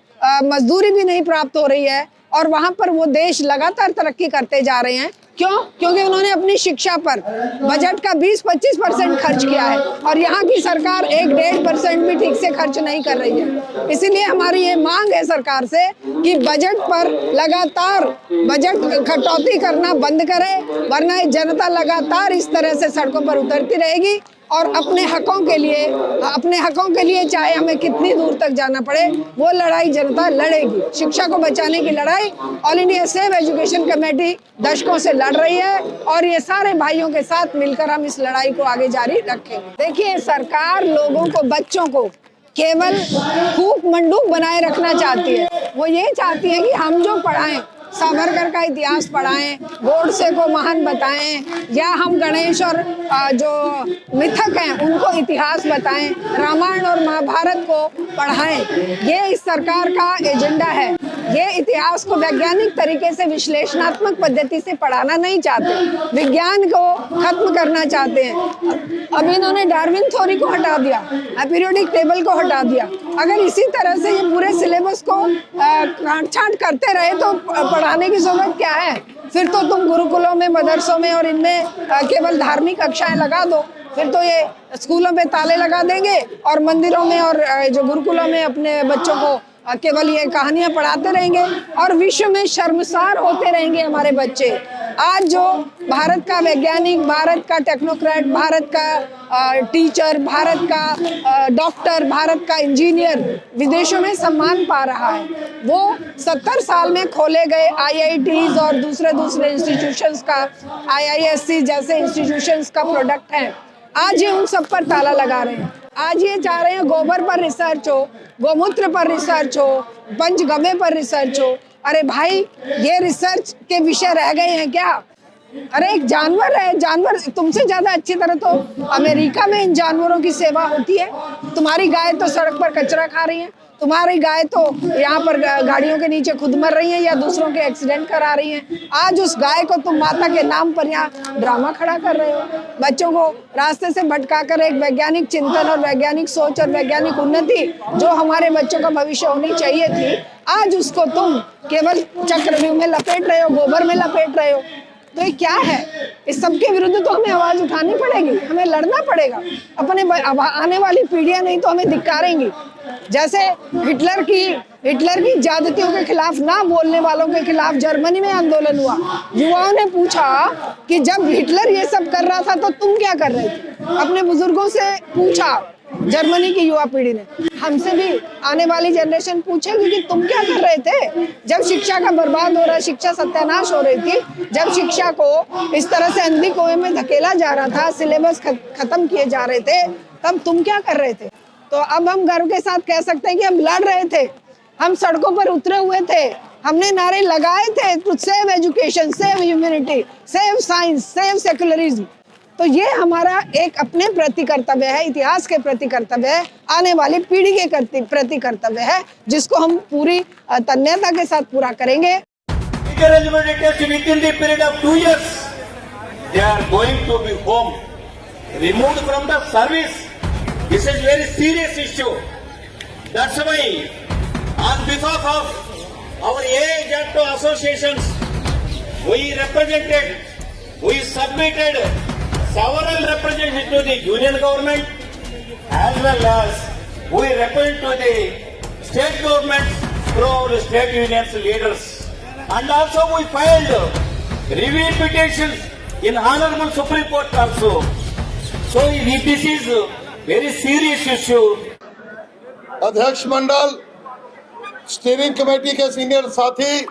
मजदूरी भी नहीं प्राप्त हो रही है और वहाँ पर वो देश लगातार तरक्की करते जा रहे हैं। क्यों? क्योंकि उन्होंने अपनी शिक्षा पर बजट का 20-25% खर्च किया है और यहाँ की सरकार 1-1.5% भी ठीक से खर्च नहीं कर रही है। इसीलिए हमारी ये मांग है सरकार से कि बजट पर लगातार बजट कटौती करना बंद करे, वरना जनता लगातार इस तरह से सड़कों पर उतरती रहेगी और अपने हकों के लिए चाहे हमें कितनी दूर तक जाना पड़े, वो लड़ाई जनता लड़ेगी। शिक्षा को बचाने की लड़ाई all India save education committee दशकों से लड़ रही है और ये सारे भाइयों के साथ मिलकर हम इस लड़ाई को आगे जारी रखेंगे। देखिए, सरकार लोगों को, बच्चों को केवल खूब मंडूक बनाए रखना चाहती है। वो ये चाहती है कि हम जो पढ़ाएं, सावरकर का इतिहास पढ़ाएं, गोडसे को महान बताएं, या हम गणेश और जो मिथक हैं उनको इतिहास बताएं, रामायण और महाभारत को पढ़ाएं। ये इस सरकार का एजेंडा है। ये इतिहास को वैज्ञानिक तरीके से, विश्लेषणात्मक पद्धति से पढ़ाना नहीं चाहते, विज्ञान को खत्म करना चाहते हैं। अब इन्होंने डार्विन थ्योरी को हटा दिया, पीरियोडिक टेबल को हटा दिया। अगर इसी तरह से ये पूरे सिलेबस को काट-छांट करते रहे तो पढ़ाने की जरूरत क्या है? फिर तो तुम गुरुकुलों में, मदरसों में और इनमें केवल धार्मिक कक्षाएं लगा दो, फिर तो ये स्कूलों में ताले लगा देंगे और मंदिरों में और जो गुरुकुलों में अपने बच्चों को केवल ये कहानियां पढ़ाते रहेंगे और विश्व में शर्मसार होते रहेंगे हमारे बच्चे। आज जो भारत का वैज्ञानिक, भारत का टेक्नोक्रेट, भारत का टीचर, भारत का डॉक्टर, भारत का इंजीनियर विदेशों में सम्मान पा रहा है, वो 70 साल में खोले गए IITs और दूसरे इंस्टीट्यूशंस का, IISc जैसे इंस्टीट्यूशंस का प्रोडक्ट है। आज ये उन सब पर ताला लगा रहे हैं। आज ये चाह रहे हैं गोबर पर रिसर्च हो, गोमूत्र पर रिसर्च हो, पंचगव्य पर रिसर्च हो। अरे भाई, ये रिसर्च के विषय रह गए हैं क्या? अरे एक जानवर है, जानवर तुमसे ज्यादा अच्छी तरह तो अमेरिका में इन जानवरों की सेवा होती है। तुम्हारी गाय तो सड़क पर कचरा खा रही है, तुम्हारी गाय तो यहाँ पर गाड़ियों के नीचे खुद मर रही है या दूसरों के एक्सीडेंट करा रही हैं। आज उस गाय को तुम माता के नाम पर यहाँ ड्रामा खड़ा कर रहे हो। बच्चों को रास्ते से भटकाकर एक वैज्ञानिक चिंतन और वैज्ञानिक सोच और वैज्ञानिक उन्नति जो हमारे बच्चों का भविष्य होनी चाहिए थी, आज उसको तुम केवल चक्रव्यूह में लपेट रहे हो, गोबर में लपेट रहे हो। तो ये क्या है? इस सब के विरुद्ध तो हमें आवाज उठानी पड़ेगी, हमें लड़ना पड़ेगा। अपने आने वाली पीढ़ियां नहीं तो हमें धिक्कारेंगी। जैसे हिटलर की ज्यादतियों के खिलाफ ना बोलने वालों के खिलाफ जर्मनी में आंदोलन हुआ। युवाओं ने पूछा कि जब हिटलर ये सब कर रहा था तो तुम क्या कर रहे थे? अपने बुजुर्गों से पूछा जर्मनी की युवा पीढ़ी ने। हमसे भी आने वाली जनरेशन पूछेगी कि तुम क्या कर रहे थे जब शिक्षा का बर्बाद हो रहा, शिक्षा सत्यानाश हो रही थी, जब शिक्षा को इस तरह से अंधी कुएं में धकेला जा रहा था, सिलेबस खत्म किए जा रहे थे, तब तुम क्या कर रहे थे? तो अब हम गर्व के साथ कह सकते हैं कि हम लड़ रहे थे, हम सड़कों पर उतरे हुए थे, हमने नारे लगाए थे to save education, save humanity, save science, save secularism. तो ये हमारा एक अपने प्रति कर्तव्य है, इतिहास के प्रति कर्तव्य है, आने वाली पीढ़ी के प्रति कर्तव्य है, जिसको हम पूरी तन्मयता के साथ पूरा करेंगे। Within the period of 2 years, they are going to be home, removed from the service. This is very serious issue. That's why, on behalf of our age associations, we submitted several representations to the union government, as well as we represent to the state governments through our state unions leaders. And also we filed review petitions in Honorable Supreme Court also. So this is a very serious issue. अध्यक्ष मंडल, steering committee के senior साथी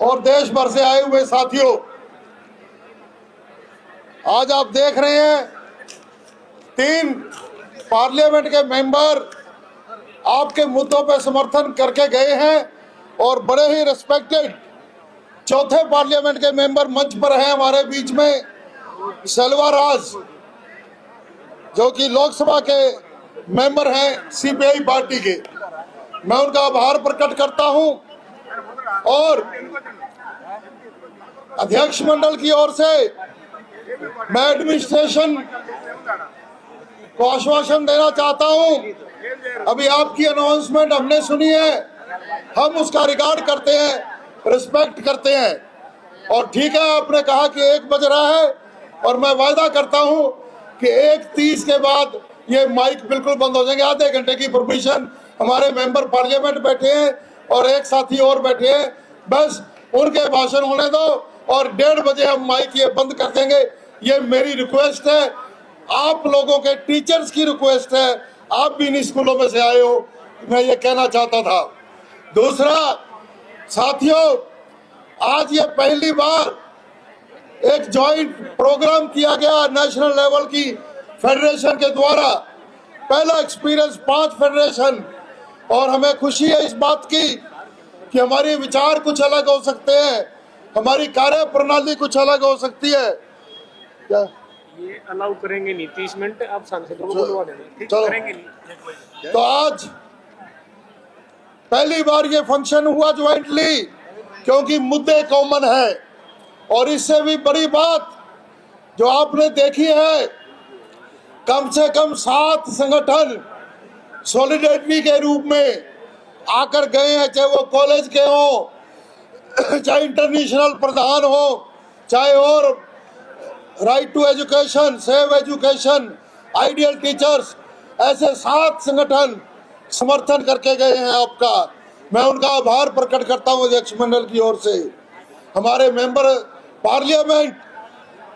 और देश भर से आए हुए साथियों, आज आप देख रहे हैं 3 पार्लियामेंट के मेंबर आपके मुद्दों पर समर्थन करके गए हैं और बड़े ही रिस्पेक्टेड चौथे पार्लियामेंट के मेंबर मंच पर हैं हमारे बीच में, सेल्वाराज जो कि लोकसभा के मेंबर हैं सीपीआई पार्टी के। मैं उनका आभार प्रकट करता हूं और अध्यक्ष मंडल की ओर से मैं एडमिनिस्ट्रेशन को आश्वासन देना चाहता हूं। अभी आपकी अनाउंसमेंट हमने सुनी है, हम उसका रिगार्ड करते हैं, रिस्पेक्ट करते हैं और ठीक है, आपने कहा कि 1 बज रहा है और मैं वायदा करता हूं कि 1:30 के बाद ये माइक बिल्कुल बंद हो जाएंगे। आधे घंटे की परमिशन, हमारे मेंबर पार्लियामेंट बैठे हैं और एक साथी और बैठे हैं, बस उनके भाषण होने दो और 1:30 बजे हम माइक ये बंद कर देंगे। ये मेरी रिक्वेस्ट है, आप लोगों के टीचर्स की रिक्वेस्ट है, आप भी इन स्कूलों में से आए हो, मैं ये कहना चाहता था। दूसरा साथियों, आज ये पहली बार एक जॉइंट प्रोग्राम किया गया नेशनल लेवल की फेडरेशन के द्वारा, पहला एक्सपीरियंस 5 फेडरेशन, और हमें खुशी है इस बात की कि हमारे विचार कुछ अलग हो सकते हैं, हमारी कार्य प्रणाली कुछ अलग हो सकती है। क्या ये अलाउ करेंगे नहीं? 30 मिनट आप सांसदों को बुलवा देना, चलो करेंगे नहीं। तो आज पहली बार ये फंक्शन हुआ ज्वाइंटली, क्योंकि मुद्दे कॉमन है। और इससे भी बड़ी बात जो आपने देखी है, कम से कम 7 संगठन सॉलिडेरिटी के रूप में आकर गए हैं, चाहे वो कॉलेज के हो, चाहे इंटरनेशनल प्रधान हो, चाहे और right to education, save education, ideal teachers, ऐसे 7 संगठन समर्थन करके गए हैं आपका। मैं उनका आभार प्रकट करता हूं अध्यक्ष मंडल की ओर से। हमारे मेंबर पार्लियामेंट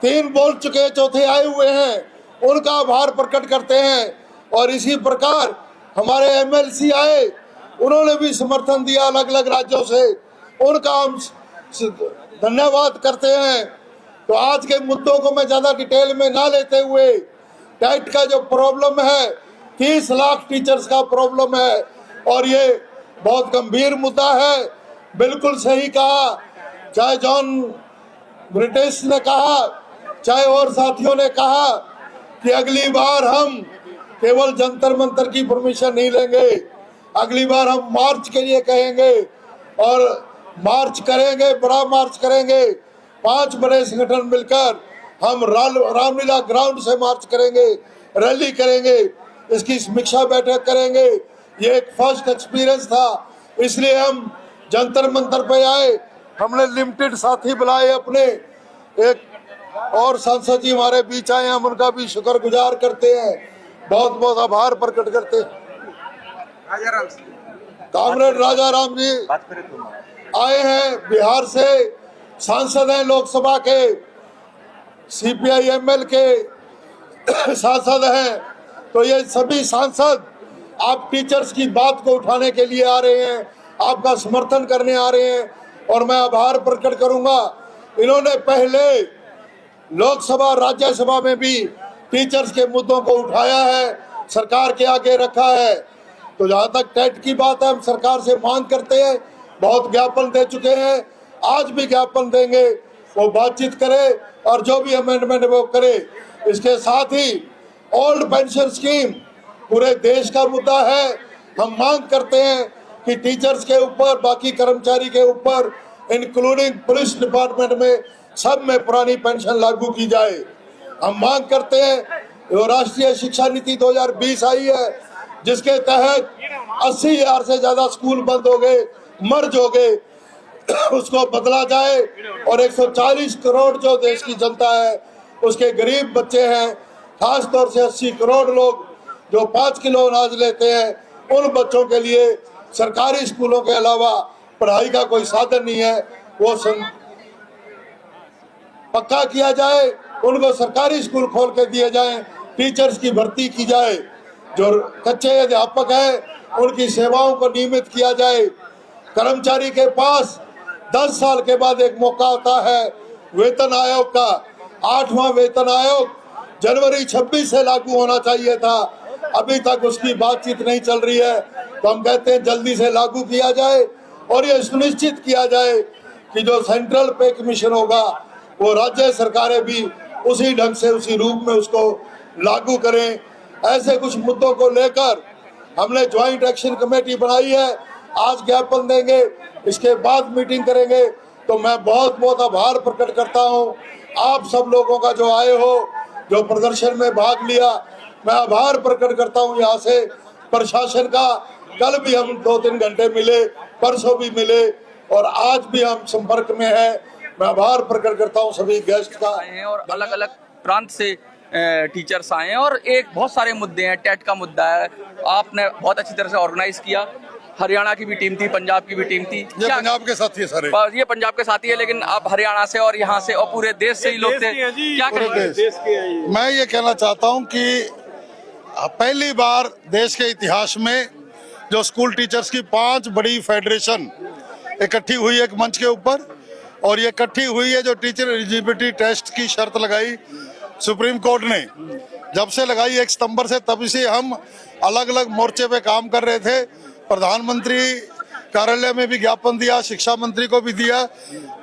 3 बोल चुके, चौथे आए हुए हैं, उनका आभार प्रकट करते हैं। और इसी प्रकार हमारे एमएलसी आए, उन्होंने भी समर्थन दिया अलग अलग राज्यों से, उनका हम धन्यवाद करते हैं। तो आज के मुद्दों को मैं ज़्यादा डिटेल में ना लेते हुए, टेट का जो प्रॉब्लम है, 30 लाख टीचर्स का प्रॉब्लम है और ये बहुत गंभीर मुद्दा है। बिल्कुल सही कहा, चाहे जॉन ब्रिटिश ने कहा, चाहे और साथियों ने कहा कि अगली बार हम केवल जंतर मंतर की परमिशन नहीं लेंगे, अगली बार हम मार्च के लिए कहेंगे और मार्च करेंगे, बड़ा मार्च करेंगे। 5 बड़े संगठन मिलकर हम रामलीला ग्राउंड से मार्च करेंगे, रैली करेंगे, इसकी समीक्षा बैठक करेंगे। ये एक फर्स्ट एक्सपीरियंस था, इसलिए हम जंतर मंतर पे आए। हमने लिमिटेड साथी बुलाए अपने, एक और सांसद जी हमारे बीच आए, हम उनका भी शुक्रगुजार करते हैं, बहुत बहुत आभार प्रकट करते हैं। कामरेड राजा राम जी आए हैं, बिहार से सांसद हैं, लोकसभा के सीपीआई एमएल के सांसद हैं। तो ये सभी सांसद आप टीचर्स की बात को उठाने के लिए आ रहे हैं, आपका समर्थन करने आ रहे हैं और मैं आभार प्रकट करूंगा। इन्होंने पहले लोकसभा राज्यसभा में भी टीचर्स के मुद्दों को उठाया है, सरकार के आगे रखा है। तो जहाँ तक टेट की बात है, हम सरकार से मांग करते हैं, बहुत ज्ञापन दे चुके हैं, आज भी ज्ञापन देंगे, वो बातचीत करे और जो भी अमेंडमेंट वो करे। इसके साथ ही ओल्ड पेंशन स्कीम पूरे देश का मुद्दा है। हम मांग करते हैं कि टीचर्स के ऊपर, बाकी कर्मचारी के ऊपर, इंक्लूडिंग पुलिस डिपार्टमेंट में, सब में पुरानी पेंशन लागू की जाए। हम मांग करते हैं, जो राष्ट्रीय शिक्षा नीति 2020 आई है, जिसके तहत 80,000 से ज्यादा स्कूल बंद हो गए, मर्ज हो गए, उसको बदला जाए और 140 करोड़ जो देश की जनता है, उसके गरीब बच्चे हैं, खास तौर से 80 करोड़ लोग जो 5 किलो अनाज लेते हैं, उन बच्चों के लिए सरकारी स्कूलों के अलावा पढ़ाई का कोई साधन नहीं है, वो पक्का किया जाए, उनको सरकारी स्कूल खोल के दिए जाएं, टीचर्स की भर्ती की जाए, जो कच्चे अध्यापक हैं उनकी सेवाओं को नियमित किया जाए। कर्मचारी के पास 10 साल के बाद एक मौका होता है वेतन आयोग का, 8वां वेतन आयोग जनवरी 26 से लागू होना चाहिए था, अभी तक उसकी बातचीत नहीं चल रही है। तो हम कहते हैं जल्दी से लागू किया जाए और ये सुनिश्चित किया जाए कि जो सेंट्रल पे कमीशन होगा वो राज्य सरकारें भी उसी ढंग से उसी रूप में उसको लागू करें। ऐसे कुछ मुद्दों को लेकर हमने ज्वाइंट एक्शन कमेटी बनाई है, आज ज्ञापन देंगे, इसके बाद मीटिंग करेंगे। तो मैं बहुत बहुत आभार प्रकट करता हूं आप सब लोगों का जो आए हो, जो प्रदर्शन में भाग लिया, मैं आभार प्रकट करता हूं यहाँ से प्रशासन का। कल भी हम 2-3 घंटे मिले, परसों भी मिले और आज भी हम संपर्क में हैं। मैं आभार प्रकट करता हूं सभी गेस्ट का। और अलग अलग प्रांत से टीचर्स आए हैं और एक बहुत सारे मुद्दे हैं। टेट का मुद्दा है, आपने बहुत अच्छी तरह से ऑर्गेनाइज किया। हरियाणा की भी टीम थी, पंजाब की भी टीम थी। ये पंजाब के साथी है सारे, ये पंजाब के साथी है, लेकिन आप हरियाणा से और यहाँ से और पूरे देश से ही लोग थे। क्या कहेंगे? मैं ये कहना चाहता हूँ कि पहली बार देश के इतिहास में जो स्कूल टीचर्स की 5 बड़ी फेडरेशन इकट्ठी हुई एक मंच के ऊपर, और ये इकट्ठी हुई है जो टीचर एलिजिबिलिटी टेस्ट की शर्त लगाई सुप्रीम कोर्ट ने। जब से लगाई 1 सितंबर से, तब से हम अलग अलग मोर्चे पे काम कर रहे थे। प्रधानमंत्री कार्यालय में भी ज्ञापन दिया, शिक्षा मंत्री को भी दिया,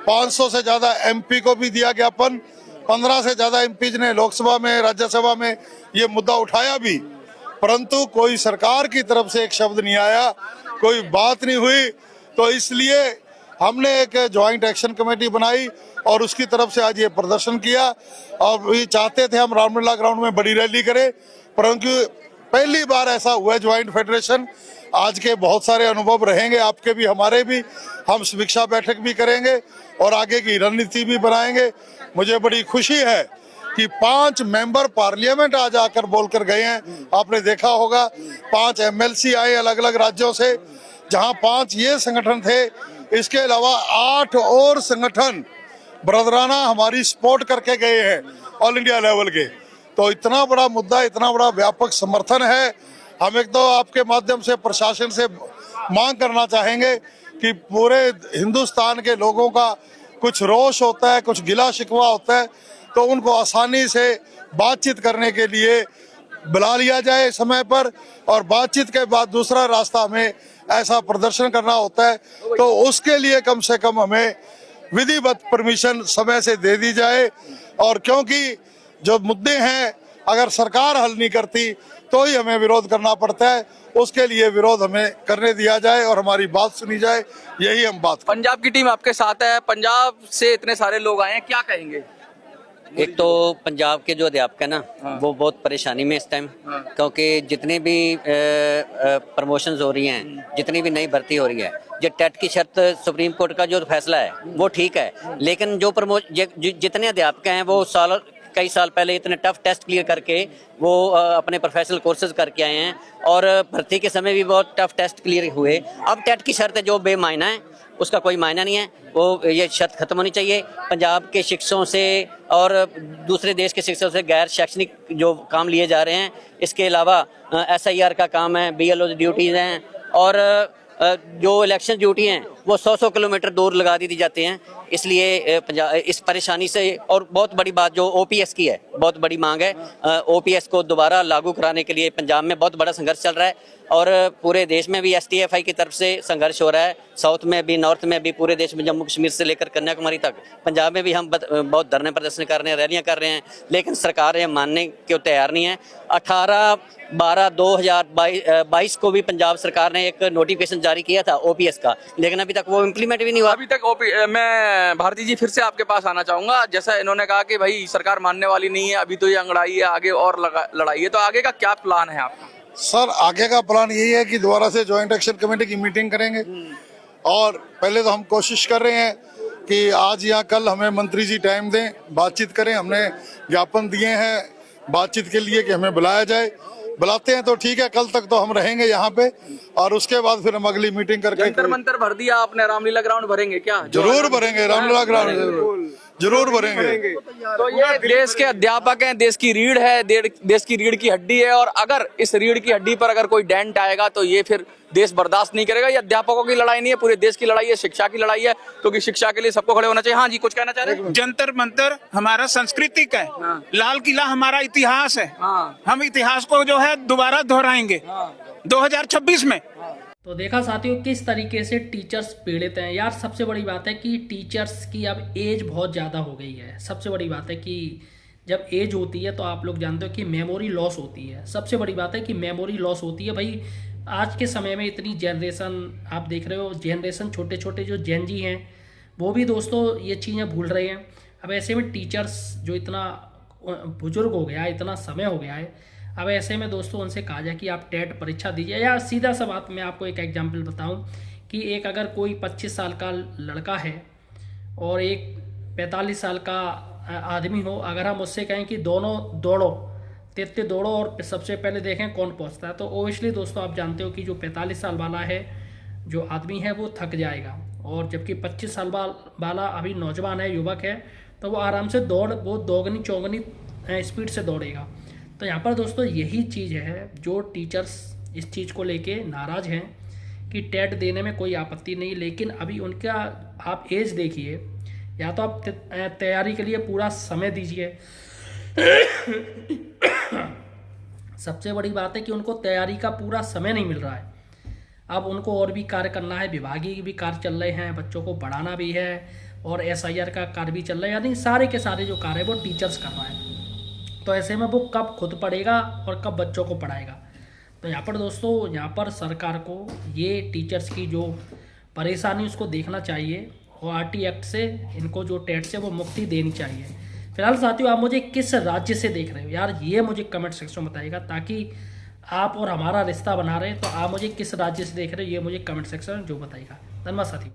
500 से ज्यादा एमपी को भी दिया ज्ञापन, 15 से ज्यादा एमपी ने लोकसभा में, राज्यसभा में ये मुद्दा उठाया भी, परंतु कोई सरकार की तरफ से एक शब्द नहीं आया, कोई बात नहीं हुई। तो इसलिए हमने एक ज्वाइंट एक्शन कमेटी बनाई और उसकी तरफ से आज ये प्रदर्शन किया। और ये चाहते थे हम रामलीला ग्राउंड में बड़ी रैली करें, परंतु पहली बार ऐसा हुआ है ज्वाइंट फेडरेशन। आज के बहुत सारे अनुभव रहेंगे, आपके भी हमारे भी, हम समीक्षा बैठक भी करेंगे और आगे की रणनीति भी बनाएंगे। मुझे बड़ी खुशी है कि 5 मेंबर पार्लियामेंट आज आकर बोलकर गए हैं। आपने देखा होगा 5 एमएलसी आए अलग अलग राज्यों से, जहां 5 ये संगठन थे, इसके अलावा 8 और संगठन ब्रदराना हमारी सपोर्ट करके गए हैं ऑल इंडिया लेवल के। तो इतना बड़ा मुद्दा, इतना बड़ा व्यापक समर्थन है। हम एक तो आपके माध्यम से प्रशासन से मांग करना चाहेंगे कि पूरे हिंदुस्तान के लोगों का कुछ रोष होता है, कुछ गिला शिकवा होता है, तो उनको आसानी से बातचीत करने के लिए बुला लिया जाए समय पर, और बातचीत के बाद दूसरा रास्ता हमें ऐसा प्रदर्शन करना होता है तो उसके लिए कम से कम हमें विधिवत परमिशन समय से दे दी जाए। और क्योंकि जो मुद्दे हैं अगर सरकार हल नहीं करती तो ही हमें विरोध करना पड़ता है, उसके लिए विरोध हमें करने दिया जाए और हमारी बात सुनी जाए, यही हम बात। पंजाब की टीम आपके साथ है, पंजाब से इतने सारे लोग आए हैं, क्या कहेंगे? एक तो पंजाब के जो अध्यापक है ना, वो बहुत परेशानी में इस टाइम, क्योंकि जितनी भी प्रमोशंस हो रही हैं, जितनी भी नई भर्ती हो रही है, जो टेट की शर्त सुप्रीम कोर्ट का जो फैसला है वो ठीक है, लेकिन जो जितने अध्यापक हैं वो कई साल पहले इतने टफ टेस्ट क्लियर करके वो अपने प्रोफेशनल कोर्सेज करके आए हैं और भर्ती के समय भी बहुत टफ टेस्ट क्लियर हुए। अब टेट की शर्त है जो बेमायना है, उसका कोई मायना नहीं है, वो ये शर्त खत्म होनी चाहिए। पंजाब के शिक्षकों से और दूसरे देश के शिक्षकों से गैर शैक्षणिक जो काम लिए जा रहे हैं, इसके अलावा SIR का काम है, BLO ड्यूटीज़ हैं और जो इलेक्शन ड्यूटी हैं वो 100 किलोमीटर दूर लगा दी जाते हैं। इसलिए इस परेशानी से, और बहुत बड़ी बात जो OPS की है, बहुत बड़ी मांग है, OPS को दोबारा लागू कराने के लिए पंजाब में बहुत बड़ा संघर्ष चल रहा है और पूरे देश में भी STFI की तरफ से संघर्ष हो रहा है, साउथ में भी, नॉर्थ में भी, पूरे देश में, जम्मू कश्मीर से लेकर कन्याकुमारी तक। पंजाब में भी हम बहुत धरने प्रदर्शन कर रहे हैं, रैलियां कर रहे हैं, लेकिन सरकार ये मानने को तैयार नहीं है। 18/12/2022 को भी पंजाब सरकार ने एक नोटिफिकेशन जारी किया था OPS का, लेकिन अभी तक वो इम्प्लीमेंट भी नहीं हुआ। अभी तक मैं भारती जी फिर से आपके पास आना चाहूंगा। जैसा इन्होंने कहा कि भाई सरकार मानने वाली नहीं है, अभी तो ये अंगड़ाई है, आगे और लड़ाई है, तो आगे का क्या प्लान है आपका? सर, आगे का प्लान यही है कि दोबारा से ज्वाइंट एक्शन कमेटी की मीटिंग करेंगे और पहले तो हम कोशिश कर रहे हैं कि आज या कल हमें मंत्री जी टाइम दें, बातचीत करें। हमने ज्ञापन दिए हैं बातचीत के लिए कि हमें बुलाया जाए, बुलाते हैं तो ठीक है, कल तक तो हम रहेंगे यहाँ पे और उसके बाद फिर हम अगली मीटिंग करके जंतर मंतर भर दिया आपने, रामलीला ग्राउंड भरेंगे क्या? जरूर भरेंगे, रामलीला ग्राउंड जरूर भरेंगे। तो ये देश के अध्यापक हैं, देश की रीढ़ है, देश की रीढ़ की हड्डी है, और अगर इस रीढ़ की हड्डी पर अगर कोई डेंट आएगा तो ये फिर देश बर्दाश्त नहीं करेगा। ये अध्यापकों की लड़ाई नहीं है, पूरे देश की लड़ाई है, शिक्षा की लड़ाई है, क्योंकि शिक्षा के लिए सबको खड़े होना चाहिए। हाँ जी, कुछ कहना चाह रहे हैं? जंतर मंतर हमारा सांस्कृतिक है, लाल किला हमारा इतिहास है, हम इतिहास को जो है दोबारा दोहराएंगे 2026 में। तो देखा साथियों किस तरीके से टीचर्स पीड़ित हैं यार। सबसे बड़ी बात है कि टीचर्स की अब एज बहुत ज़्यादा हो गई है। सबसे बड़ी बात है कि जब एज होती है तो आप लोग जानते हो कि मेमोरी लॉस होती है। सबसे बड़ी बात है कि मेमोरी लॉस होती है भाई। आज के समय में इतनी जनरेशन आप देख रहे हो, जनरेशन छोटे छोटे जो जेन जी हैं वो भी दोस्तों ये चीज़ें भूल रहे हैं। अब ऐसे में टीचर्स जो इतना बुजुर्ग हो गया है, इतना समय हो गया है, अब ऐसे में दोस्तों उनसे कहा जाए कि आप टेट परीक्षा दीजिए। या सीधा सा बात मैं आपको एक एग्जांपल बताऊं कि एक अगर कोई 25 साल का लड़का है और एक 45 साल का आदमी हो, अगर हम उससे कहें कि दोनों दौड़ो, तेते दौड़ो और सबसे पहले देखें कौन पहुंचता है, तो ओबियसली दोस्तों आप जानते हो कि जो 45 साल वाला है जो आदमी है वो थक जाएगा, और जबकि 25 साल वाला अभी नौजवान है, युवक है, तो वो आराम से वो दोगुनी चौगुनी स्पीड से दौड़ेगा। तो यहाँ पर दोस्तों यही चीज़ है जो टीचर्स इस चीज़ को लेके नाराज़ हैं कि टेट देने में कोई आपत्ति नहीं, लेकिन अभी उनका आप एज देखिए, या तो आप तैयारी के लिए पूरा समय दीजिए। सबसे बड़ी बात है कि उनको तैयारी का पूरा समय नहीं मिल रहा है। अब उनको और भी कार्य करना है, विभागीय भी कार्य चल रहे हैं, बच्चों को पढ़ाना भी है, और SIR का कार्य भी चल रहा है, यानी सारे के सारे जो कार्य है वो टीचर्स कर रहा है। तो ऐसे में वो कब खुद पढ़ेगा और कब बच्चों को पढ़ाएगा। तो यहाँ पर दोस्तों, यहाँ पर सरकार को ये टीचर्स की जो परेशानी उसको देखना चाहिए, और RT एक्ट से इनको जो टेट से वो मुक्ति देनी चाहिए। फिलहाल साथियों, आप मुझे किस राज्य से देख रहे हो यार, ये मुझे कमेंट सेक्शन में बताइएगा, ताकि आप और हमारा रिश्ता बना रहे। तो आप मुझे किस राज्य से देख रहे हो ये मुझे कमेंट सेक्शन में जो बताइएगा। धन्यवाद साथियों।